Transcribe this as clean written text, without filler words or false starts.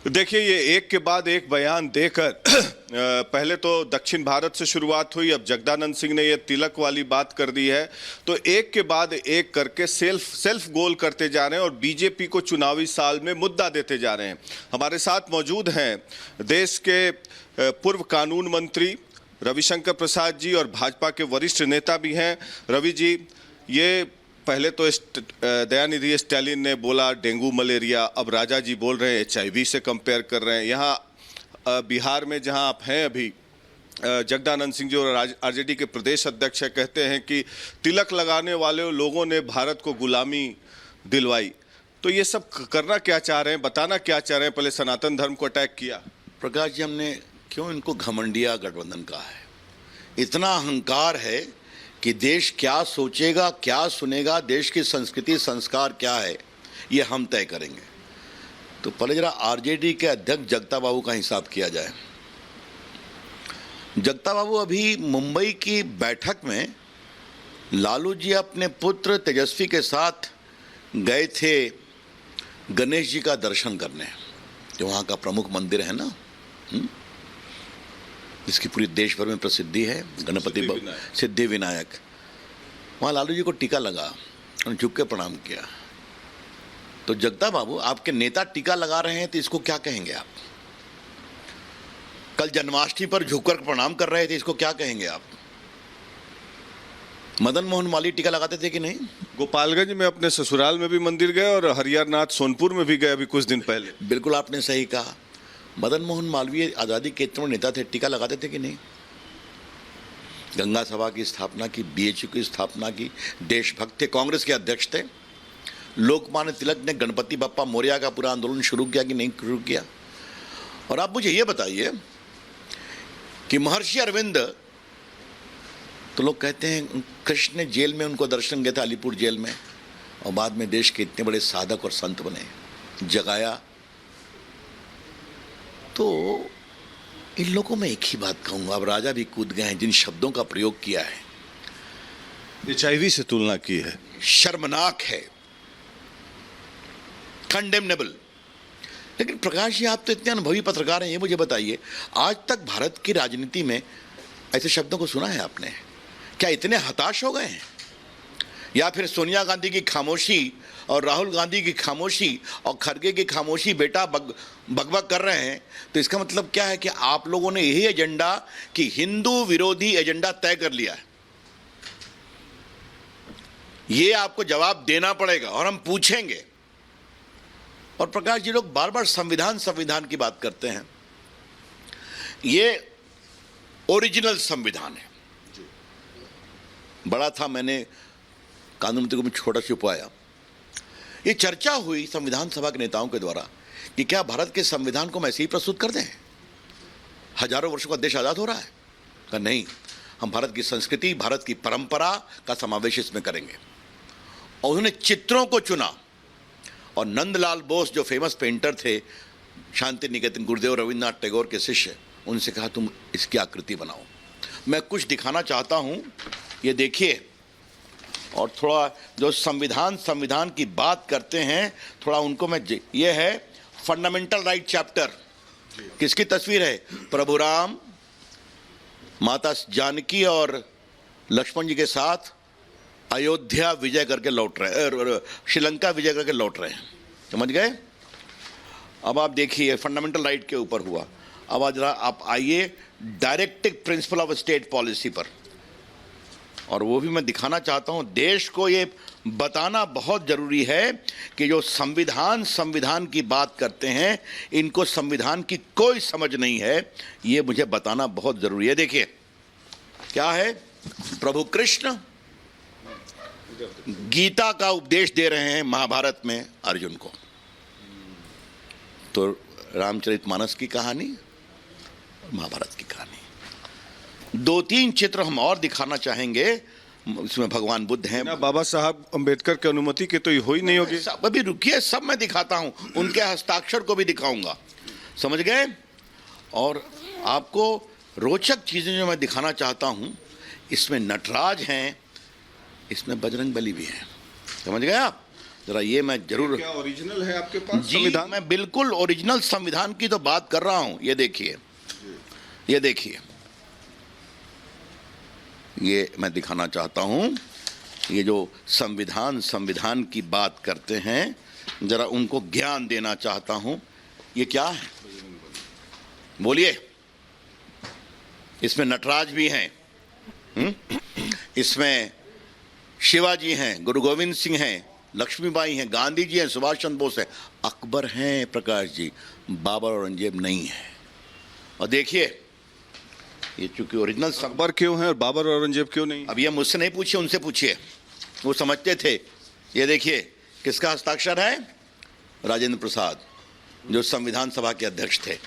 देखिए, ये एक के बाद एक बयान देकर पहले तो दक्षिण भारत से शुरुआत हुई, अब जगदानंद सिंह ने ये तिलक वाली बात कर दी है। तो एक के बाद एक करके सेल्फ गोल करते जा रहे हैं और बीजेपी को चुनावी साल में मुद्दा देते जा रहे हैं। हमारे साथ मौजूद हैं देश के पूर्व कानून मंत्री रविशंकर प्रसाद जी और भाजपा के वरिष्ठ नेता भी हैं। रवि जी, ये पहले तो दयानिधि स्टालिन ने बोला डेंगू मलेरिया, अब राजा जी बोल रहे हैं HIV से कंपेयर कर रहे हैं। यहाँ बिहार में जहाँ आप हैं अभी, जगदानंद सिंह जी और RJD के प्रदेश अध्यक्ष है, कहते हैं कि तिलक लगाने वाले लोगों ने भारत को गुलामी दिलवाई। तो ये सब करना क्या चाह रहे हैं, बताना क्या चाह रहे हैं? पहले सनातन धर्म को अटैक किया। प्रकाश जी, हमने क्यों इनको घमंडिया गठबंधन कहा है? इतना अहंकार है कि देश क्या सोचेगा, क्या सुनेगा, देश की संस्कृति संस्कार क्या है, ये हम तय करेंगे। तो पहले जरा RJD के अध्यक्ष जगता बाबू का हिसाब किया जाए। जगता बाबू अभी मुंबई की बैठक में लालू जी अपने पुत्र तेजस्वी के साथ गए थे गणेश जी का दर्शन करने, जो वहाँ का प्रमुख मंदिर है ना, जिसकी पूरी देश भर में प्रसिद्धि है, गणपति सिद्धि विनायक। वहाँ लालू जी को टीका लगा और झुक के प्रणाम किया। तो जगता बाबू, आपके नेता टीका लगा रहे हैं तो इसको क्या कहेंगे आप? कल जन्माष्टमी पर झुककर प्रणाम कर रहे थे, इसको क्या कहेंगे आप? मदन मोहन मालवीय टीका लगाते थे कि नहीं? गोपालगंज में अपने ससुराल में भी मंदिर गए और हरिहरनाथ सोनपुर में भी गए अभी कुछ दिन पहले। बिल्कुल आपने सही कहा। मदन मोहन मालवीय आज़ादी के इतने नेता थे, टीका लगाते थे कि नहीं? गंगा सभा की स्थापना की, BHU की स्थापना की, देशभक्त थे, कांग्रेस के अध्यक्ष थे। लोकमान्य तिलक ने गणपति बप्पा मोरया का पूरा आंदोलन शुरू किया कि नहीं शुरू किया? और आप मुझे ये बताइए कि महर्षि अरविंद, तो लोग कहते हैं कृष्ण ने जेल में उनको दर्शन गया था, अलीपुर जेल में, और बाद में देश के इतने बड़े साधक और संत बने, जगाया। तो इन लोगों में एक ही बात कहूँगा, अब राजा भी कूद गए हैं, जिन शब्दों का प्रयोग किया है, HIV से तुलना की है, शर्मनाक है, कंडेमनेबल। लेकिन प्रकाश जी, आप तो इतने अनुभवी पत्रकार हैं, ये मुझे बताइए, आज तक भारत की राजनीति में ऐसे शब्दों को सुना है आपने? क्या इतने हताश हो गए हैं? या फिर सोनिया गांधी की खामोशी और राहुल गांधी की खामोशी और खड़गे की खामोशी बेटा बकबक कर रहे हैं, तो इसका मतलब क्या है कि आप लोगों ने यही एजेंडा, कि हिंदू विरोधी एजेंडा तय कर लिया है? ये आपको जवाब देना पड़ेगा और हम पूछेंगे। और प्रकाश जी, लोग बार बार संविधान की बात करते हैं। ये ओरिजिनल संविधान है, बड़ा था, मैंने कानून मंत्री को मैं छोटा छुपाया। ये चर्चा हुई संविधान सभा के नेताओं के द्वारा कि क्या भारत के संविधान को हम ऐसे ही प्रस्तुत कर दें? हजारों वर्षों का देश आज़ाद हो रहा है। कहा नहीं, हम भारत की संस्कृति, भारत की परंपरा का समावेश इसमें करेंगे। और उन्होंने चित्रों को चुना, और नंदलाल बोस जो फेमस पेंटर थे, शांति निकेतन, गुरुदेव रविन्द्रनाथ टैगोर के शिष्य, उनसे कहा तुम इसकी आकृति बनाओ। मैं कुछ दिखाना चाहता हूँ, ये देखिए। और थोड़ा जो संविधान की बात करते हैं, थोड़ा उनको मैं, ये है फंडामेंटल राइट चैप्टर। किसकी तस्वीर है? प्रभु राम, माता जानकी और लक्ष्मण जी के साथ अयोध्या विजय करके लौट रहे, श्रीलंका विजय करके लौट रहे हैं, समझ गए? अब आप देखिए, फंडामेंटल राइट के ऊपर हुआ। अब आज आप आइए directive principle of state policy पर, और वो भी मैं दिखाना चाहता हूँ। देश को ये बताना बहुत ज़रूरी है कि जो संविधान की बात करते हैं, इनको संविधान की कोई समझ नहीं है, ये मुझे बताना बहुत ज़रूरी है। देखिए क्या है, प्रभु कृष्ण गीता का उपदेश दे रहे हैं महाभारत में अर्जुन को। तो रामचरितमानस की कहानी, महाभारत की कहानी। दो तीन चित्र हम और दिखाना चाहेंगे, इसमें भगवान बुद्ध हैं। बाबा साहब अंबेडकर की अनुमति के तो ये हो ही नहीं होगी। अभी रुकिए, सब मैं दिखाता हूं, उनके हस्ताक्षर को भी दिखाऊंगा, समझ गए? और आपको रोचक चीजें जो मैं दिखाना चाहता हूं, इसमें नटराज हैं, इसमें बजरंग बली भी है, समझ गए आप? जरा ये मैं जरूर, क्या ओरिजिनल है आपके पास जी संविधान? मैं बिल्कुल ओरिजिनल संविधान की तो बात कर रहा हूं। ये देखिए, ये देखिए, ये मैं दिखाना चाहता हूं। ये जो संविधान की बात करते हैं, जरा उनको ज्ञान देना चाहता हूं। ये क्या है, बोलिए? इसमें नटराज भी हैं, इसमें शिवाजी हैं, गुरु गोविंद सिंह हैं, लक्ष्मीबाई हैं, गांधी जी हैं, सुभाष चंद्र बोस हैं, अकबर हैं, प्रकाश जी, बाबर औरंगजेब नहीं है। और देखिए, ये चूंकि ओरिजिनल अकबर क्यों है और बाबर औरंगजेब क्यों नहीं? अब ये मुझसे नहीं पूछिए, उनसे पूछिए, वो समझते थे। ये देखिए किसका हस्ताक्षर है, राजेंद्र प्रसाद, जो संविधान सभा के अध्यक्ष थे।